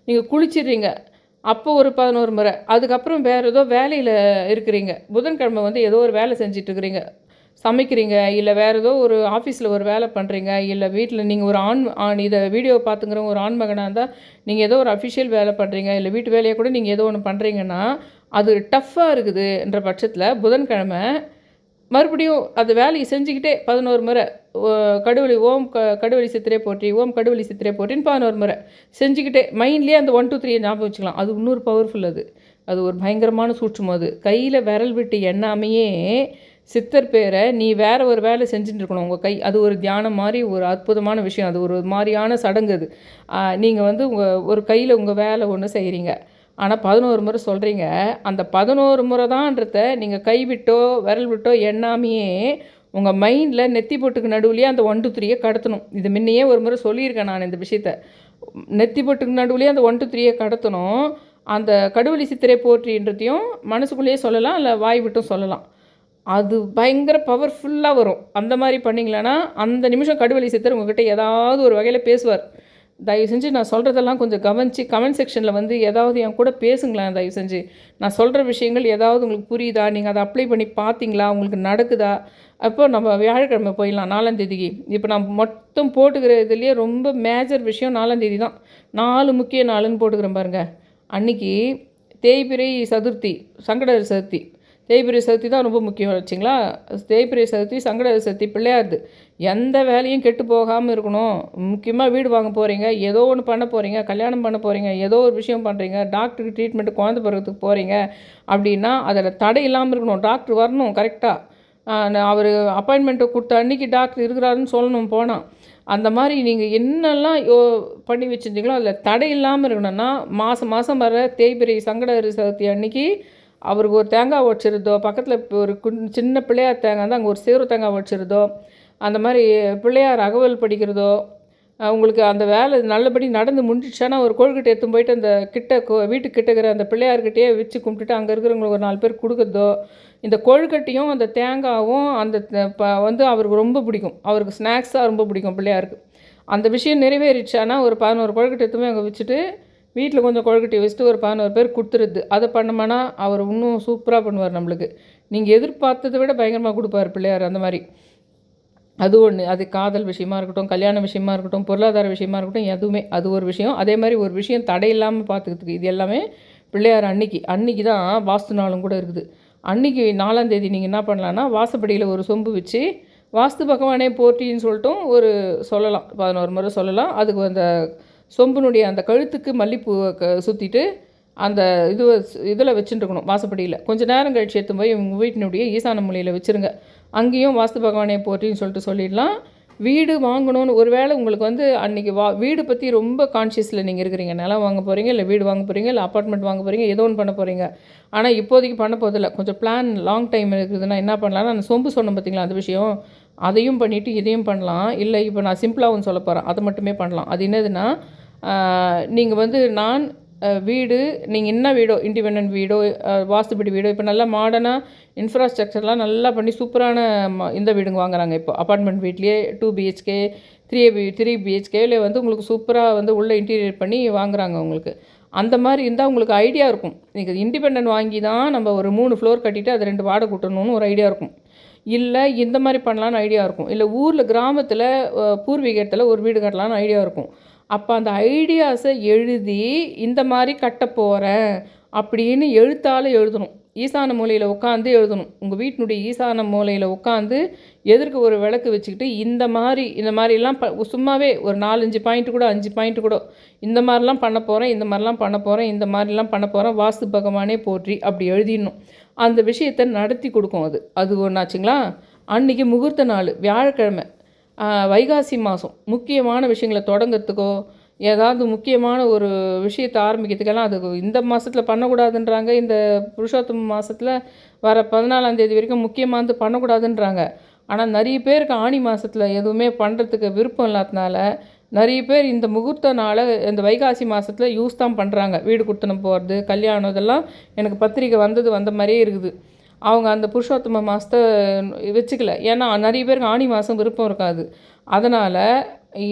A: நீங்கள் குளிச்சிடுறீங்க அப்போ ஒரு 11 முறை. அதுக்கப்புறம் வேறு ஏதோ வேலையில் இருக்கிறீங்க, புதன்கிழமை வந்து ஏதோ ஒரு வேலை செஞ்சிட்ருக்கிறீங்க, சமைக்கிறீங்க, இல்லை வேறு ஏதோ ஒரு ஆஃபீஸில் ஒரு வேலை பண்ணுறீங்க, இல்லை வீட்டில் நீங்கள் ஒரு இதை வீடியோ பார்த்துங்கிறவங்க ஒரு ஆண் மகனாக இருந்தால் நீங்கள் ஏதோ ஒரு அஃபிஷியல் வேலை பண்ணுறீங்க, இல்லை வீட்டு வேலையை கூட நீங்கள் ஏதோ ஒன்று பண்ணுறீங்கன்னா அது டஃப்பாக இருக்குதுன்ற பட்சத்தில் புதன்கிழமை மறுபடியும் அது வேலையை செஞ்சுக்கிட்டே 11 முறை கடுவெளி கடுவெளி சித்திரை போற்றி கடுவெளி சித்திரை போற்றின்னு 11 முறை செஞ்சுக்கிட்டே மைண்ட்லேயே அந்த 1 2 3 ஞாபகம் வச்சுக்கலாம். அது இன்னொரு பவர்ஃபுல். அது ஒரு பயங்கரமான சூட்சுமம். அது கையில் விரல் விட்டு எண்ணாமையே சித்தர் பேரை நீ வேறு ஒரு வேலை செஞ்சுட்டு இருக்கணும் உங்கள் கை. அது ஒரு தியானம் மாதிரி ஒரு அற்புதமான விஷயம். அது ஒரு மாதிரியான சடங்கு. அது நீங்கள் வந்து ஒரு கையில் உங்கள் வேலை ஒன்று செய்கிறீங்க, ஆனால் 11 முறை சொல்கிறீங்க. அந்த 11 முறை தான்றத நீங்கள் கை விட்டோ விரல் விட்டோ எண்ணாமையே உங்கள் மைண்டில் நெத்தி பொட்டுக்கு நடுவுலையே அந்த 1 2 3 கடத்தணும். இது முன்னையே ஒரு முறை சொல்லியிருக்கேன் நான் இந்த விஷயத்த. நெத்தி பொட்டுக்கு நடுவுலையே அந்த 1 2 3 கடத்தணும். அந்த கடுவெளி சித்திரை போற்றின்றதையும் மனசுக்குள்ளேயே சொல்லலாம், இல்லை வாய் விட்டும் சொல்லலாம். அது பயங்கர பவர்ஃபுல்லாக வரும். அந்த மாதிரி பண்ணிங்களேன்னா அந்த நிமிஷம் கடுவெளி சித்தர் உங்கள்கிட்ட ஏதாவது ஒரு வகையில் பேசுவார். தயவு செஞ்சு நான் சொல்கிறதெல்லாம் கொஞ்சம் கவனித்து கமெண்ட் செக்ஷனில் வந்து ஏதாவது என் கூட பேசுங்களேன். தயவு செஞ்சு நான் சொல்கிற விஷயங்கள் ஏதாவது உங்களுக்கு புரியுதா, நீங்கள் அதை அப்ளை பண்ணி பார்த்தீங்களா, உங்களுக்கு நடக்குதா? அப்போ நம்ம வியாழக்கிழமை போயிடலாம் 4ஆம் தேதிக்கு. இப்போ நான் மொத்தம் போட்டுக்கிற இதுலேயே ரொம்ப மேஜர் விஷயம் 4ஆம் தேதி தான். 4 முக்கிய நாளுன்னு போட்டுக்கிறேன் பாருங்கள். அன்றைக்கி தேய்பிறை சதுர்த்தி, சங்கடஹர சதுர்த்தி. தேய்பிறை சதுர்த்தி தான் ரொம்ப முக்கியம் வச்சுங்களா. தேய்பிறை சதுர்த்தி, சங்கடஹர சதுர்த்தி, பிள்ளையாருது. எந்த வேலையும் கெட்டு போகாமல் இருக்கணும். முக்கியமாக வீடு வாங்க போகிறீங்க, ஏதோ ஒன்று பண்ண போகிறீங்க, கல்யாணம் பண்ண போகிறீங்க, ஏதோ ஒரு விஷயம் பண்ணுறீங்க, டாக்டருக்கு ட்ரீட்மெண்ட்டு குழந்தை பிறகுறதுக்கு போகிறீங்க அப்படின்னா அதில் தடை இல்லாமல் இருக்கணும். டாக்டர் வரணும் கரெக்டாக. அவர் அப்பாயின்மெண்ட்டை கொடுத்த அன்றைக்கி டாக்டர் இருக்கிறாருன்னு சொல்லணும் போனால். அந்த மாதிரி நீங்கள் என்னெல்லாம் பண்ணி வச்சுருந்தீங்களோ அதில் தடை இல்லாமல் இருக்கணும்னா மாதம் வர தேய்பிறை சங்கடஹர சதுர்த்தி அன்றைக்கி அவருக்கு ஒரு தேங்காய் உடச்சிருதோ, பக்கத்தில் ஒரு சின்ன பிள்ளையார் தேங்காய் தான் அங்கே ஒரு சேறு தேங்காய் உடச்சிருதோ, அந்த மாதிரி பிள்ளையார் அகவல் படிக்கிறதோ, உங்களுக்கு அந்த வேலை நல்லபடி நடந்து முடிஞ்சிடுச்சானா ஒரு கோழிக்கிட்ட எடுத்து போயிட்டு அந்த வீட்டுக்கு கிட்டக்கிற அந்த பிள்ளையார்கிட்டயே வச்சு கும்பிட்டுட்டு அங்கே இருக்கிறவங்களுக்கு ஒரு 4 பேர் கொடுக்குறதோ. இந்த கொழுக்கட்டையும் அந்த தேங்காயும் அந்த வந்து அவருக்கு ரொம்ப பிடிக்கும். அவருக்கு ஸ்நாக்ஸாக ரொம்ப பிடிக்கும் பிள்ளையாருக்கு. அந்த விஷயம் நிறைவேறிடுச்சானா ஒரு 11 கொழுக்கட்டை எடுத்துமே அங்கே வச்சுட்டு வீட்டில் கொஞ்சம் கொழுக்கட்டையை வச்சுட்டு ஒரு 11 பேர் கொடுத்துருது. அதை பண்ணோம்னா அவர் இன்னும் சூப்பராக பண்ணுவார் நம்மளுக்கு. நீங்கள் எதிர்பார்த்ததை விட பயங்கரமாக கொடுப்பார் பிள்ளையார். அந்த மாதிரி அது ஒன்று. அது காதல் விஷயமா இருக்கட்டும், கல்யாண விஷயமா இருக்கட்டும், பொருளாதார விஷயமா இருக்கட்டும், எதுவுமே அது ஒரு விஷயம். அதே மாதிரி ஒரு விஷயம் தடை இல்லாமல் பார்த்துக்கிறதுக்கு இது எல்லாமே பிள்ளையார் அன்னைக்கு தான் வாஸ்து நாளும் கூட இருக்குது. அன்றைக்கி 4ஆம் தேதி நீங்கள் என்ன பண்ணலான்னா வாசப்படியில் ஒரு சொம்பு வச்சு வாஸ்து பகவானே போற்றின்னு சொல்லிட்டும் ஒரு சொல்லலாம், 11 முறை சொல்லலாம். அதுக்கு அந்த சொம்புனுடைய அந்த கழுத்துக்கு மல்லிப்பூவை சுற்றிட்டு அந்த இதில் வச்சுட்டுருக்கணும் வாசப்படியில். கொஞ்சம் நேரம் கழிச்சு எடுத்து போய் உங்கள் வீட்டினுடைய ஈசான மூலையில் வச்சுருங்க. அங்கேயும் வாஸ்து பகவானே போற்றின்னு சொல்லிட்டு சொல்லிடலாம். வீடு வாங்கணும்னு ஒரு வேளை உங்களுக்கு வந்து அன்றைக்கி வீடு பற்றி ரொம்ப கான்ஷியஸில் நீங்கள் இருக்கிறீங்க. நிலம் வாங்க போகிறீங்க, இல்லை வீடு வாங்க போகிறீங்க, இல்லை அப்பார்ட்மெண்ட் வாங்க போகிறீங்க, ஏதோ ஒன்று பண்ண போகிறீங்க. ஆனால் இப்போதைக்கு பண்ண போதில்லை. கொஞ்சம் பிளான் லாங் டைம் இருக்குதுன்னா என்ன பண்ணலான்னா அந்த சொம்பு சொன்னோம் பார்த்திங்களா அந்த விஷயம், அதையும் பண்ணிவிட்டு இதையும் பண்ணலாம். இல்லை இப்போ நான் சிம்பிளாக ஒன்று சொல்ல போகிறேன், அதை மட்டுமே பண்ணலாம். அது என்னதுன்னா, நீங்கள் வந்து வீடு நீங்கள் என்ன வீடோ, இண்டிபெண்டன்ட் வீடோ, வாஸ்துபடி வீடோ, இப்போ நல்லா மாடர்னாக இன்ஃப்ராஸ்ட்ரக்சர்லாம் நல்லா பண்ணி சூப்பரான இந்த வீடுங்க வாங்குறாங்க. இப்போ அப்பார்ட்மெண்ட் வீட்லேயே 2 பிஹெச்கே 3 பிஹெச்கேல வந்து உங்களுக்கு சூப்பராக வந்து உள்ளே இன்டீரியர் பண்ணி வாங்குறாங்க உங்களுக்கு. அந்த மாதிரி இருந்தால் உங்களுக்கு ஐடியா இருக்கும். நீங்கள் இண்டிபெண்டன்ட் வாங்கி தான் நம்ம ஒரு 3 ஃப்ளோர் கட்டிட்டு அது 2 வாடகை கூட்டணும்னு ஒரு ஐடியா இருக்கும். இல்லை இந்த மாதிரி பண்ணலான்னு ஐடியா இருக்கும். இல்லை ஊரில் கிராமத்தில் பூர்வீகத்தில் ஒரு வீடு கட்டலான்னு ஐடியா இருக்கும். அப்போ அந்த ஐடியாஸை எழுதி இந்த மாதிரி கட்ட போகிறேன் அப்படின்னு எழுத்தால் எழுதணும். ஈசான மூலையில் உட்காந்து எழுதணும். உங்கள் வீட்டினுடைய ஈசான மூலையில் உட்காந்து எதிர்க்க ஒரு விளக்கு வச்சுக்கிட்டு இந்த மாதிரிலாம் சும்மாவே ஒரு 4-5 பாயிண்ட் கூட 5 பாயிண்ட் கூட இந்த மாதிரிலாம் பண்ண போகிறேன், இந்த மாதிரிலாம் பண்ண போகிறேன், இந்த மாதிரிலாம் பண்ண போகிறேன், வாஸ்து பகவானே போற்றி அப்படி எழுதிடணும். அந்த விஷயத்தை நடத்தி கொடுக்கும். அது ஒன்றாச்சுங்களா. அன்றைக்கி முகூர்த்த நாள் வியாழக்கிழமை, வைகாசி மாதம் முக்கியமான விஷயங்களை தொடங்கிறதுக்கோ ஏதாவது முக்கியமான ஒரு விஷயத்தை ஆரம்பிக்கிறதுக்கெல்லாம் அது இந்த மாதத்தில் பண்ணக்கூடாதுன்றாங்க. இந்த புருஷோத்தம மாதத்தில் வர 14ஆம் தேதி வரைக்கும் முக்கியமானது பண்ணக்கூடாதுன்றாங்க. ஆனால் நிறைய பேருக்கு ஆணி மாதத்தில் எதுவுமே பண்ணுறதுக்கு விருப்பம் இல்லாதனால நிறைய பேர் இந்த முகூர்த்த நாளை இந்த வைகாசி மாதத்தில் யூஸ் தான் பண்ணுறாங்க. வீடு கொடுத்தனம் போகிறது, கல்யாணம், இதெல்லாம் எனக்கு பத்திரிக்கை வந்த மாதிரியே இருக்குது. அவங்க அந்த புருஷோத்தம மாதத்தை வச்சுக்கல. ஏன்னா நிறைய பேருக்கு ஆணி மாதம் விருப்பம் இருக்காது. அதனால்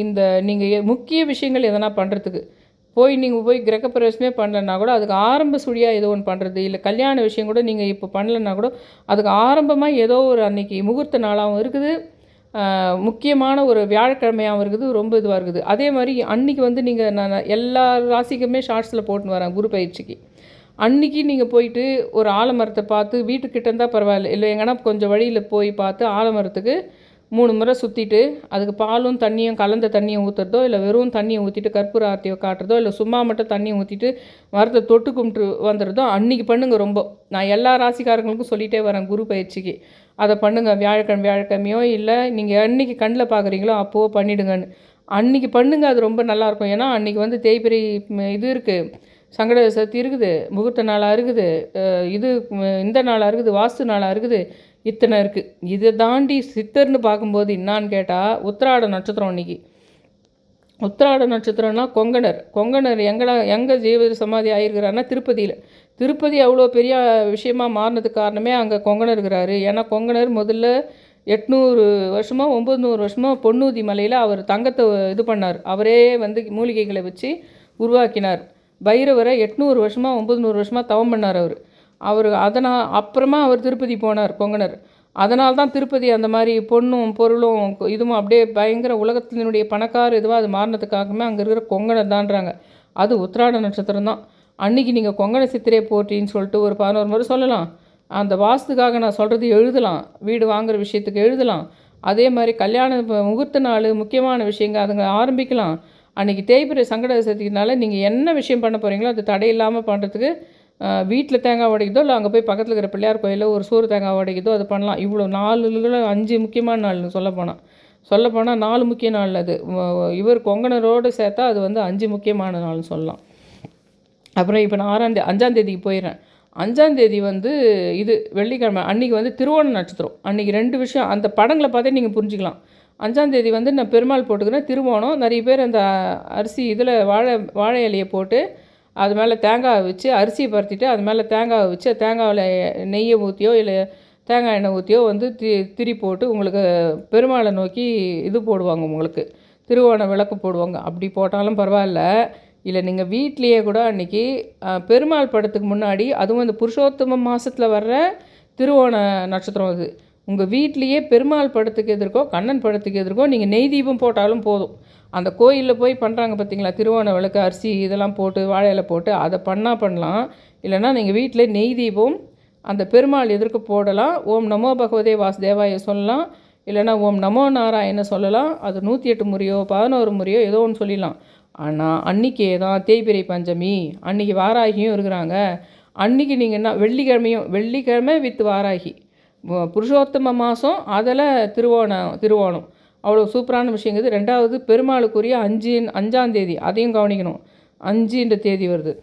A: இந்த நீங்கள் முக்கிய விஷயங்கள் எதனா பண்ணுறதுக்கு நீங்கள் போய் கிரகப்பிரவேசமே பண்ணலன்னா கூட அதுக்கு ஆரம்ப சுழியாக ஏதோ ஒன்று பண்ணுறது, இல்லை கல்யாண விஷயம் கூட நீங்கள் இப்போ பண்ணலன்னா கூட அதுக்கு ஆரம்பமாக ஏதோ ஒரு அன்றைக்கி முகூர்த்த நாளாகவும் இருக்குது, முக்கியமான ஒரு வியாழக்கிழமையாகவும் இருக்குது, ரொம்ப இதுவாக இருக்குது. அதே மாதிரி அன்றைக்கி வந்து நான் எல்லா ராசிக்குமே ஷார்ட்ஸில் போட்டுன்னு வரேன் குரு பயிற்சிக்கு. அன்றைக்கி நீங்கள் போயிட்டு ஒரு ஆலமரத்தை பார்த்து வீட்டுக்கிட்ட இருந்தால் பரவாயில்ல, இல்லை எங்கன்னா கொஞ்சம் வழியில் போய் பார்த்து ஆலமரத்துக்கு 3 முறை சுற்றிட்டு அதுக்கு பாலும் தண்ணியும் கலந்த தண்ணியை ஊற்றுறதோ, இல்லை வெறும் தண்ணியை ஊற்றிட்டு கற்பூர ஆர்த்தியை காட்டுறதோ, இல்லை சும்மா மட்டும் தண்ணியை ஊற்றிட்டு மரத்தை தொட்டு கும்பிட்டு வந்துடுறதோ அன்றைக்கி பண்ணுங்கள். ரொம்ப நான் எல்லா ராசிக்காரங்களுக்கும் சொல்லிகிட்டே வரேன் குரு பயிற்சிக்கு அதை பண்ணுங்கள். வியாழக்கிழமையோ இல்லை நீங்கள் அன்றைக்கி கண்ணில் பார்க்குறீங்களோ அப்போது பண்ணிவிடுங்கன்னு அன்றைக்கி பண்ணுங்கள். அது ரொம்ப நல்லாயிருக்கும். ஏன்னா அன்றைக்கி வந்து தேய்பிரை இது இருக்குது, சங்கட சதுர்த்தி இருக்குது, முகூர்த்த நாளாக இருக்குது, இந்த நாளாக இருக்குது, வாஸ்து நாளாக இருக்குது, இத்தனை இருக்குது. இதை தாண்டி சித்தர்னு பார்க்கும்போது என்னான்னு கேட்டால் உத்திராட நட்சத்திரம். அன்றைக்கி உத்திராட நட்சத்திரம்னா கொங்கணர் எங்கே ஜீவ சமாதி ஆகிருக்கிறாருன்னா திருப்பதி அவ்வளோ பெரிய விஷயமாக மாறினதுக்கு காரணமே அங்கே கொங்கணர் இருக்கிறாரு. ஏன்னா கொங்கணர் முதல்ல 800 வருஷமோ 900 வருஷமோ பொன்னூதி மலையில் அவர் தங்கத்தை இது பண்ணார். அவரே வந்து மூலிகைகளை வச்சு உருவாக்கினார். பைரவரை 800 வருஷமாக 900 வருஷமாக தவம் பண்ணார் அவர். அப்புறமா அவர் திருப்பதி போனார் கொங்கணர். அதனால தான் திருப்பதி அந்த மாதிரி பொண்ணும் பொருளும் இதுவும் அப்படியே பயங்கர உலகத்தினுடைய பணக்கார இதுவாக அது மாறினதுக்காகவே அங்கே இருக்கிற கொங்கணர் தான்றாங்க. அது உத்திராட நட்சத்திரம் தான். அன்றைக்கி நீங்கள் கொங்கண சித்திரை போற்றின்னு சொல்லிட்டு ஒரு 11 முறை சொல்லலாம். அந்த வாஸ்துக்காக நான் சொல்கிறது எழுதலாம், வீடு வாங்குகிற விஷயத்துக்கு எழுதலாம். அதே மாதிரி கல்யாண முகூர்த்த நாள் முக்கியமான விஷயங்கள் அதுங்க ஆரம்பிக்கலாம். அன்றைக்கி தேய்பிரை சங்கட சதுர்த்தினால நீங்கள் என்ன விஷயம் பண்ண போகிறீங்களோ அது தடையில்லாமல் பண்ணுறதுக்கு வீட்டில் தேங்காய் உடைக்குதோ இல்லை அங்கே போய் பக்கத்தில் இருக்கிற பிள்ளையார் கோயிலில் ஒரு சோறு தேங்காய் உடைக்குதோ அது பண்ணலாம். இவ்வளோ 5 முக்கியமான நாள்னு சொல்லப்போனால் 4 முக்கிய நாள். அது இவர் கொங்கணரோடு சேர்த்தா அது வந்து 5 முக்கியமான நாள்னு சொல்லலாம். அப்புறம் இப்போ நான் 5ஆம் தேதிக்கு போயிடுறேன். 5ஆம் தேதி வந்து இது வெள்ளிக்கிழமை. அன்றைக்கி வந்து திருவோண நட்சத்திரம். அன்றைக்கி 2 விஷயம் அந்த படங்களை பார்த்தே நீங்கள் புரிஞ்சுக்கலாம். 5ஆம் தேதி வந்து நான் பெருமாள் போட்டுக்கிறேன், திருவோணம். நிறைய பேர் அந்த அரிசி இதில் வாழை இலையை போட்டு அது மேலே தேங்காய் வச்சு அரிசியை பருத்திட்டு அது மேலே தேங்காவை வச்சு தேங்காவில் நெய்யை ஊற்றியோ இல்லை தேங்காய் எண்ணெய் ஊற்றியோ வந்து திரி போட்டு உங்களுக்கு பெருமாளை நோக்கி இது போடுவாங்க. உங்களுக்கு திருவோண விளக்கு போடுவாங்க. அப்படி போட்டாலும் பரவாயில்ல. இல்லை நீங்கள் வீட்லேயே கூட அன்றைக்கி பெருமாள் படத்துக்கு முன்னாடி, அதுவும் அந்த புருஷோத்தம மாதத்தில் வர்ற திருவோண நட்சத்திரம் அது, உங்கள் வீட்லேயே பெருமாள் படத்துக்கு எதிர்க்கோ கண்ணன் படத்துக்கு எதிர்க்கோ நீங்கள் நெய் தீபம் போட்டாலும் போதும். அந்த கோயிலில் போய் பண்ணுறாங்க பார்த்தீங்களா, திருவோண விளக்கு அரிசி இதெல்லாம் போட்டு வாழையில போட்டு அதை பண்ணலாம். இல்லைனா நீங்கள் வீட்டில் நெய் தீபம் அந்த பெருமாள் எதிர்க்க போடலாம். ஓம் நமோ பகவதே வாசுதேவாய சொல்லலாம். இல்லைனா ஓம் நமோ நாராயண சொல்லலாம். அது 108 முறையோ 11 முறையோ ஏதோ ஒன்று சொல்லிடலாம். ஆனால் அன்றைக்கே தான் தேய்பிரை பஞ்சமி, அன்றைக்கி வாராகியும் இருக்கிறாங்க. அன்றைக்கி நீங்கள் என்ன வெள்ளிக்கிழமை வித் வாராகி, புருஷோத்தம மாதம் அதில் திருவோணம் அவ்வளோ சூப்பரான விஷயங்குது. 2வது பெருமாளுக்குரிய 5ஆம் தேதி, அதையும் கவனிக்கணும். 5ன்ற தேதி வருது.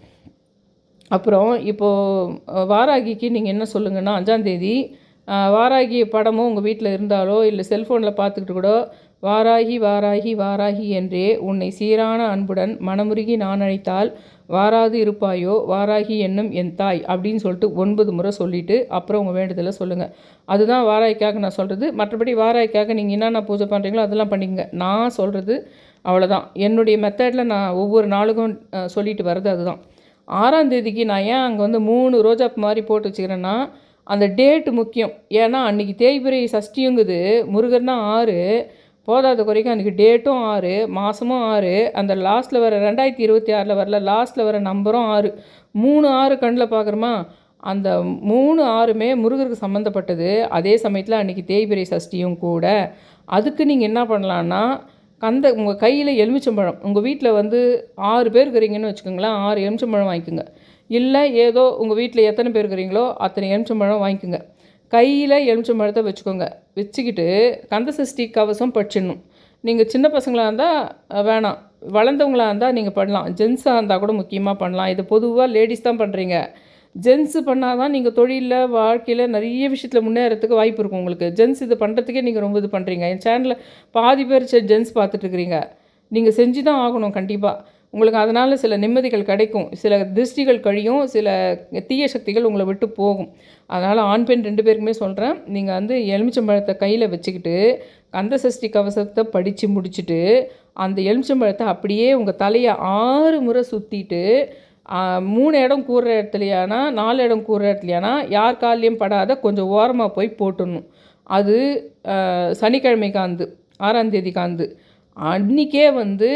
A: அப்புறம் இப்போது வாராகிக்கு நீங்கள் என்ன சொல்லுங்கன்னா 5ஆம் தேதி வாராகி படமோ உங்கள் வீட்டில் இருந்தாலோ இல்லை செல்ஃபோனில் பார்த்துக்கிட்டு கூட வாராகி வாராகி வாராகி என்றே உன்னை சீரான அன்புடன் மனமுருகி நான் அழைத்தால் வாராது இருப்பாயோ வாராகி என்னும் என் தாய் அப்படின்னு சொல்லிட்டு 9 முறை சொல்லிவிட்டு அப்புறம் உங்கள் வேண்டுதலை சொல்லுங்கள். அதுதான் வாராய்க்காக நான் சொல்கிறது. மற்றபடி வாராய்க்காக நீங்கள் என்னென்ன பூஜை பண்ணுறீங்களோ அதெல்லாம் பண்ணிக்கங்க. நான் சொல்கிறது அவ்வளோதான். என்னுடைய மெத்தடில் நான் ஒவ்வொரு நாளுக்கும் சொல்லிட்டு வர்றது அதுதான். 6ஆம் தேதிக்கு நான் ஏன் அங்கே வந்து 3 ரோஜாப்பு மாதிரி போட்டு வச்சுக்கிறேன்னா அந்த டேட்டு முக்கியம். ஏன்னா அன்றைக்கி தேய்பிறை சஷ்டியுங்குது, முருகர் தான் 6, போதாத குறைக்கும் அன்றைக்கி டேட்டும் 6, மாதமும் 6, அந்த லாஸ்ட்டில் வர 2026 வரல லாஸ்ட்டில் வர நம்பரும் 6, 3 6 கண்ணில் பார்க்குறோமா, அந்த 3 6மே முருகருக்கு சம்மந்தப்பட்டது. அதே சமயத்தில் அன்றைக்கி தேய்பிறை சஷ்டியும் கூட. அதுக்கு நீங்கள் என்ன பண்ணலான்னா உங்கள் கையில் எலுமிச்சம்பழம், உங்கள் வீட்டில் வந்து 6 பேர் இருக்கிறீங்கன்னு வச்சுக்கோங்களேன், 6 எலுமிச்சம்பழம் வாங்கிக்கோங்க. இல்லை ஏதோ உங்கள் வீட்டில் எத்தனை பேர் இருக்கிறீங்களோ அத்தனை எலுமிச்சம்பழம் வாங்கிக்கோங்க. கையில் எலுமிச்சம்பழத்தை வச்சுக்கோங்க. வச்சுக்கிட்டு கந்தசஷ்டி கவசம் படிச்சிடணும். நீங்கள் சின்ன பசங்களாக இருந்தால் வேணாம், வளர்ந்தவங்களாக இருந்தால் நீங்கள் பண்ணலாம். ஜென்ஸாக இருந்தால் கூட முக்கியமாக பண்ணலாம். இது பொதுவாக லேடிஸ் தான் பண்ணுறீங்க. ஜென்ஸு பண்ணால் தான் நீங்கள் தொழிலில் வாழ்க்கையில் நிறைய விஷயத்தில் முன்னேறத்துக்கு வாய்ப்பு இருக்கும் உங்களுக்கு. ஜென்ஸ் இது பண்ணுறதுக்கே நீங்கள் ரொம்ப இது பண்ணுறீங்க. என் சேனலில் பாதி பேர் ஜென்ஸ் பார்த்துட்ருக்குறீங்க. நீங்கள் செஞ்சு தான் ஆகணும் கண்டிப்பாக. உங்களுக்கு அதனால் சில நிம்மதிகள் கிடைக்கும், சில திருஷ்டிகள் கழியும், சில தீய சக்திகள் உங்களை விட்டு போகும். அதனால் ஆண் பெண் 2 பேருக்குமே சொல்கிறேன், நீங்கள் வந்து எலுமிச்சம்பழத்தை கையில் வச்சுக்கிட்டு கந்தசஷ்டி கவசத்தை படித்து முடிச்சுட்டு அந்த எலுமிச்சம்பழத்தை அப்படியே உங்கள் தலையை 6 முறை சுற்றிட்டு 3 இடம் கூறுற இடத்துலையானா 4 இடம் கூறுற இடத்துலையானா யார் கால்லையும் படாத கொஞ்சம் ஓரமாக போய் போட்டுடணும். அது சனிக்கிழமைக்காந்து 6ஆம் தேதிக்காந்து அன்றைக்கே வந்து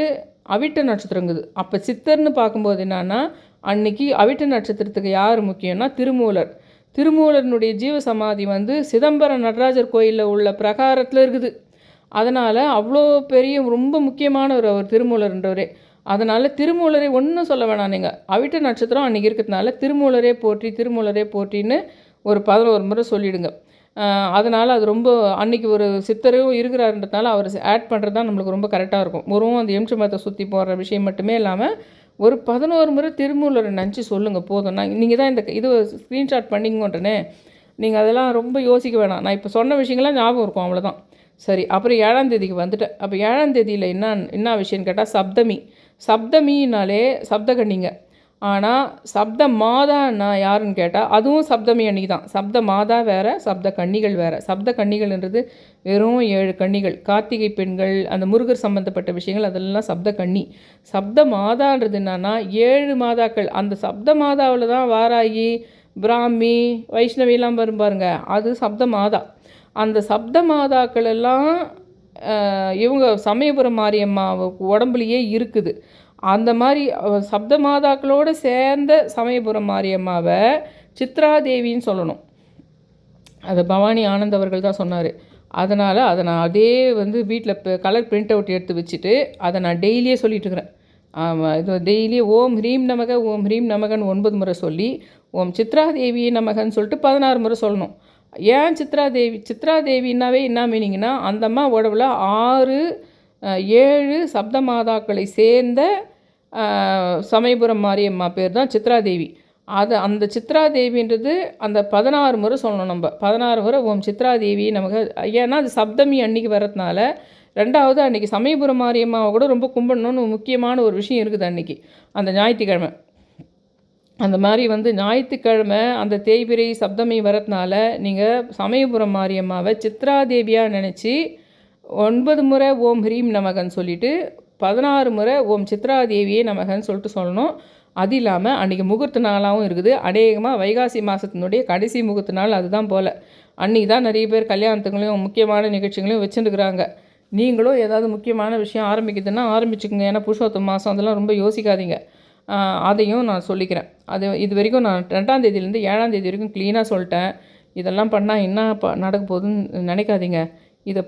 A: அவிட்ட நட்சத்திரங்குது. அப்போ சித்தர்னு பார்க்கும்போது என்னன்னா அன்றைக்கி அவிட்ட நட்சத்திரத்துக்கு யார் முக்கியம்னா திருமூலர். திருமூலர்னுடைய ஜீவசமாதி வந்து சிதம்பரம் நடராஜர் கோயிலில் உள்ள பிரகாரத்தில் இருக்குது. அதனால் அவ்வளோ பெரிய ரொம்ப முக்கியமானவர் அவர் திருமூலர்ன்றவரே. அதனால் திருமூலரை ஒன்றும் சொல்ல வேணாம். நீங்கள் அவிட்ட நட்சத்திரம் அன்றைக்கி இருக்கிறதுனால திருமூலரே போற்றி திருமூலரே போற்றின்னு ஒரு 11 முறை சொல்லிவிடுங்க. அதனால் அது ரொம்ப அன்றைக்கி ஒரு சித்தரும் இருக்கிறாருன்றதுனால அவர் ஆட் பண்ணுறது தான் நம்மளுக்கு ரொம்ப கரெக்டாக இருக்கும். அந்த எலுமிச்சம்பழத்தை சுற்றி போடுற விஷயம் மட்டுமே இல்லாமல் ஒரு 11 முறை திருமூலரை நினச்சி சொல்லுங்கள் போதும். நீங்கள் தான் இது ஸ்க்ரீன்ஷாட் பண்ணிங்கன்றனே, நீங்கள் அதெல்லாம் ரொம்ப யோசிக்க வேணாம். நான் இப்போ சொன்ன விஷயங்கள்லாம் ஞாபகம் இருக்கும், அவ்வளோதான். சரி, அப்புறம் 7ஆம் தேதிக்கு வந்துட்டேன். அப்போ 7ஆம் தேதியில் என்ன விஷயம்னு கேட்டால் சப்தமினாலே சப்தகன்னிங்க. ஆனால் சப்த மாதான்னா யாருன்னு கேட்டால் அதுவும் சப்தமி அன்னைக்கு தான். சப்த மாதா வேறு, சப்த கன்னிகள் வேறு. சப்த கன்னிகள்ன்றது வெறும் 7 கன்னிகள், கார்த்திகை பெண்கள், அந்த முருகர் சம்மந்தப்பட்ட விஷயங்கள் அதெல்லாம் சப்த கன்னி. சப்த மாதான்றது என்னன்னா 7 மாதாக்கள். அந்த சப்த மாதாவில் தான் வாராகி, பிராமி, வைஷ்ணவிலாம் வரும் பாருங்க, அது சப்த மாதா. அந்த சப்த மாதாக்கள் எல்லாம் இவங்க சமயபுரம் மாரியம்மா உடம்புலையே இருக்குது. அந்த மாதிரி சப்த மாதாக்களோடு சேர்ந்த சமயபுரம் மாரியம்மாவை சித்ராதேவின்னு சொல்லணும். அதை பவானி ஆனந்த் அவர்கள் தான் சொன்னார். அதனால் அதை நான் அதே வந்து வீட்டில் கலர் பிரிண்ட் அவுட் எடுத்து வச்சுட்டு அதை நான் டெய்லியே சொல்லிட்டுருக்கிறேன். இது டெய்லியே ஓம் ஹ்ரீம் நமக ஓம் ஹ்ரீம் நமகன்னு 9 முறை சொல்லி ஓம் சித்ராதேவி நமகன்னு சொல்லிட்டு 16 முறை சொல்லணும். ஏன் சித்ராதேவின்னாவே என்ன மீனிங்னா அந்த அம்மா உடவுல 6 7 சப்த மாதாக்களை சேர்ந்த சமயபுரம் மாரியம்மா பேர் தான் சித்ராதேவி. அந்த சித்ராதேவின்றது அந்த 16 முறை சொல்லணும். நம்ம 16 முறை ஓம் சித்ராதேவி நமக்கு. ஏன்னா அது சப்தமி அன்னைக்கு வரதுனால. 2வது அன்றைக்கி சமயபுரம் மாரியம்மாவை கூட ரொம்ப கும்பிடணுன்னு முக்கியமான ஒரு விஷயம் இருக்குது அன்றைக்கி, அந்த ஞாயிற்றுக்கிழமை. அந்த மாதிரி வந்து ஞாயிற்றுக்கிழமை அந்த தேய்பிரை சப்தமி வரதுனால நீங்கள் சமயபுரம் மாரியம்மாவை சித்ராதேவியாக நினச்சி 9 முறை ஓம் ஹ்ரீம் நமகன்னு சொல்லிவிட்டு 16 முறை ஓம் சித்ராதேவியே நமகன்னு சொல்லிட்டு சொல்லணும். அது இல்லாமல் அன்றைக்கி முகூர்த்த நாளாகவும் இருக்குது. அநேகமாக வைகாசி மாதத்தினுடைய கடைசி முகூர்த்த நாள் அதுதான் போல். அன்றைக்கி தான் நிறைய பேர் கல்யாணத்துங்களையும் முக்கியமான நிகழ்ச்சிகளையும் வச்சுருக்குறாங்க. நீங்களும் ஏதாவது முக்கியமான விஷயம் ஆரம்பிக்குதுன்னா ஆரம்பிச்சுக்கோங்க. ஏன்னா புருஷோத்தம் மாதம் அதெல்லாம் ரொம்ப யோசிக்காதீங்க. அதையும் நான் சொல்லிக்கிறேன். இது வரைக்கும் நான் 2ஆம் தேதியிலேருந்து 7ஆம் தேதி வரைக்கும் க்ளீனாக சொல்லிட்டேன். இதெல்லாம் பண்ணால் என்ன நடக்க போகுதுன்னு நினைக்காதீங்க. இதை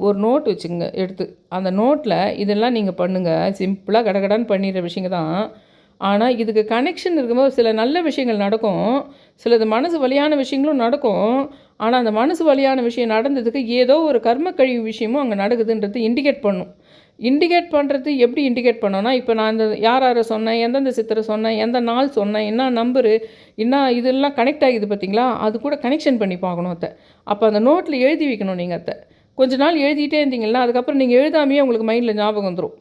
A: ஒரு நோட் வச்சுங்க எடுத்து. அந்த நோட்டில் இதெல்லாம் நீங்கள் பண்ணுங்கள். சிம்பிளாக கடகடான்னு பண்ணிடுற விஷயங்க தான். ஆனால் இதுக்கு கனெக்ஷன் இருக்கும்போது சில நல்ல விஷயங்கள் நடக்கும், சிலது மனசு வலியான விஷயங்களும் நடக்கும். ஆனால் அந்த மனசு வலியான விஷயம் நடந்ததுக்கு ஏதோ ஒரு கர்ம கழிவு விஷயமும் அங்கே நடக்குதுன்றது இண்டிகேட் பண்ணும். இண்டிகேட் பண்ணுறது எப்படி இண்டிகேட் பண்ணோன்னா, இப்போ நான் இந்த யார் யாரை சொன்னேன், எந்தெந்த சித்தரை சொன்னேன், எந்த நாள் சொன்னேன், என்ன நம்பரு, என்ன இதெல்லாம் கனெக்ட் ஆகிது பார்த்தீங்களா, அது கூட கனெக்ஷன் பண்ணி பார்க்கணும் அத்தை. அப்போ அந்த நோட்டில் எழுதி வைக்கணும் நீங்கள் அத்தை. கொஞ்ச நாள் எழுதிட்டே இருந்தீங்கன்னா அதுக்கப்புறம் நீங்கள் எழுதாமையே உங்களுக்கு மைண்டில் ஞாபகம் வந்துடும்.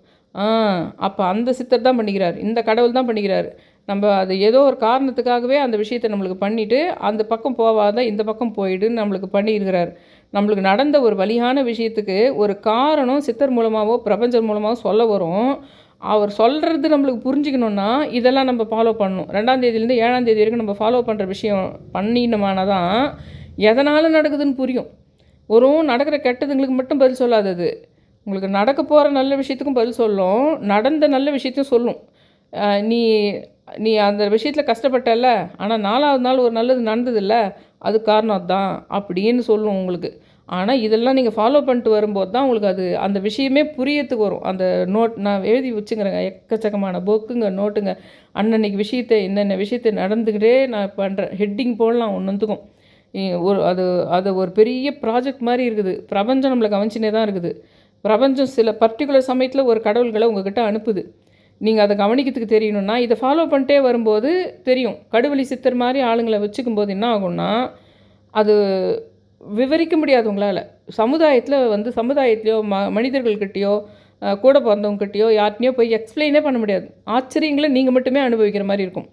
A: அப்போ அந்த சித்தர் தான் பண்ணிக்கிறார், இந்த கடவுள் தான் பண்ணிக்கிறார். நம்ம அது ஏதோ ஒரு காரணத்துக்காகவே அந்த விஷயத்தை நம்மளுக்கு பண்ணிவிட்டு அந்த பக்கம் போகாத இந்த பக்கம் போயிடுன்னு நம்மளுக்கு பண்ணியிருக்கிறார். நம்மளுக்கு நடந்த ஒரு வலியான விஷயத்துக்கு ஒரு காரணம் சித்தர் மூலமாகவோ பிரபஞ்சம் மூலமாகவோ சொல்ல வரும். அவர் சொல்கிறது நம்மளுக்கு புரிஞ்சிக்கணுன்னா இதெல்லாம் நம்ம ஃபாலோ பண்ணணும். 2ஆம் தேதியிலேருந்து 7ஆம் தேதி வரைக்கும் நம்ம ஃபாலோ பண்ணுற விஷயம் பண்ணினோம்னா தான் எதனால் நடக்குதுன்னு புரியும். ஒரு நடக்கிற கெட்டதுங்களுக்கு மட்டும் பதில் சொல்லாதது, உங்களுக்கு நடக்க போகிற நல்ல விஷயத்துக்கும் பதில் சொல்லும், நடந்த நல்ல விஷயத்தையும் சொல்லும். நீ நீ அந்த விஷயத்தில் கஷ்டப்பட்டல, ஆனால் 4ஆவது நாள் ஒரு நல்லது நடந்ததில்ல, அது காரணம் அதுதான் அப்படின்னு சொல்லும் உங்களுக்கு. ஆனால் இதெல்லாம் நீங்கள் ஃபாலோ பண்ணிட்டு வரும்போது தான் உங்களுக்கு அது அந்த விஷயமே புரியத்துக்கு வரும். அந்த நோட் நான் எழுதி வச்சுக்கிறேங்க, எக்கச்சக்கமான புக்குங்க நோட்டுங்க. அன்னன்னைக்கு விஷயத்தை என்னென்ன விஷயத்தை நடந்துக்கிட்டே நான் பண்ணுறேன். ஹெட்டிங் போடலாம் ஒன்றுத்துக்கும். ஒரு அது அது ஒரு பெரிய ப்ராஜெக்ட் மாதிரி இருக்குது. பிரபஞ்சம் நம்மளை கவனிச்சுனே தான் இருக்குது. பிரபஞ்சம் சில பர்டிகுலர் சமயத்தில் ஒரு கடவுள்களை உங்ககிட்ட அனுப்புது. நீங்கள் அதை கவனிக்கிறதுக்கு தெரியணும்னா இதை ஃபாலோ பண்ணிட்டே வரும்போது தெரியும். கடுவெளி சித்தர் மாதிரி ஆளுங்களை வச்சுக்கும்போது என்ன ஆகும்னா, அது விவரிக்க முடியாது உங்களால். சமுதாயத்துலேயோ மனிதர்கள்கிட்டையோ கூட பிறந்தவங்ககிட்டையோ யார்கிட்டையோ போய் எக்ஸ்பிளைனே பண்ண முடியாது. ஆச்சரியங்களை நீங்கள் மட்டுமே அனுபவிக்கிற மாதிரி இருக்கும்.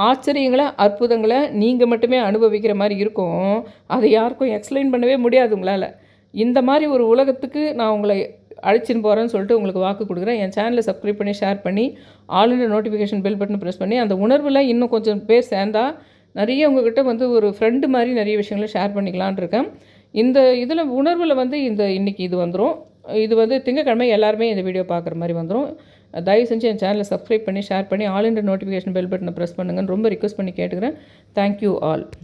A: ஆச்சரியங்களை அற்புதங்களை நீங்கள் மட்டுமே அனுபவிக்கிற மாதிரி இருக்கும். அதை யாருக்கும் எக்ஸ்பிளைன் பண்ணவே முடியாது உங்களால். இந்த மாதிரி ஒரு உலகத்துக்கு நான் உங்களை அழைச்சின்னு போகிறேன்னு சொல்லிட்டு உங்களுக்கு வாக்கு கொடுக்குறேன். என் சேனலை சப்ஸ்கிரைப் பண்ணி ஷேர் பண்ணி all notification bell button press பண்ணி அந்த உணர்வில் இன்னும் கொஞ்சம் பேர் சேர்ந்தா நிறைய உங்கள்கிட்ட ஒரு ஃப்ரெண்டு மாதிரி நிறைய விஷயங்களை ஷேர் பண்ணிக்கலான் இருக்கேன். இந்த இதில் உணர்வில் இன்றைக்கி இது வந்துடும். இது திங்கக்கிழமை எல்லாருமே இந்த வீடியோ பார்க்குற மாதிரி வந்துடும். தயவு செஞ்சு என் சேனலை சப்ஸ்கிரைப் பண்ணி ஷேர் பண்ணி ஆல் நோட்டிஃபிகேஷன் பெல் பட்டனை ப்ரெஸ் பண்ணுங்கன்னு ரொம்ப ரிக்வெஸ்ட் பண்ணி கேட்டுக்கிறேன். Thank you all.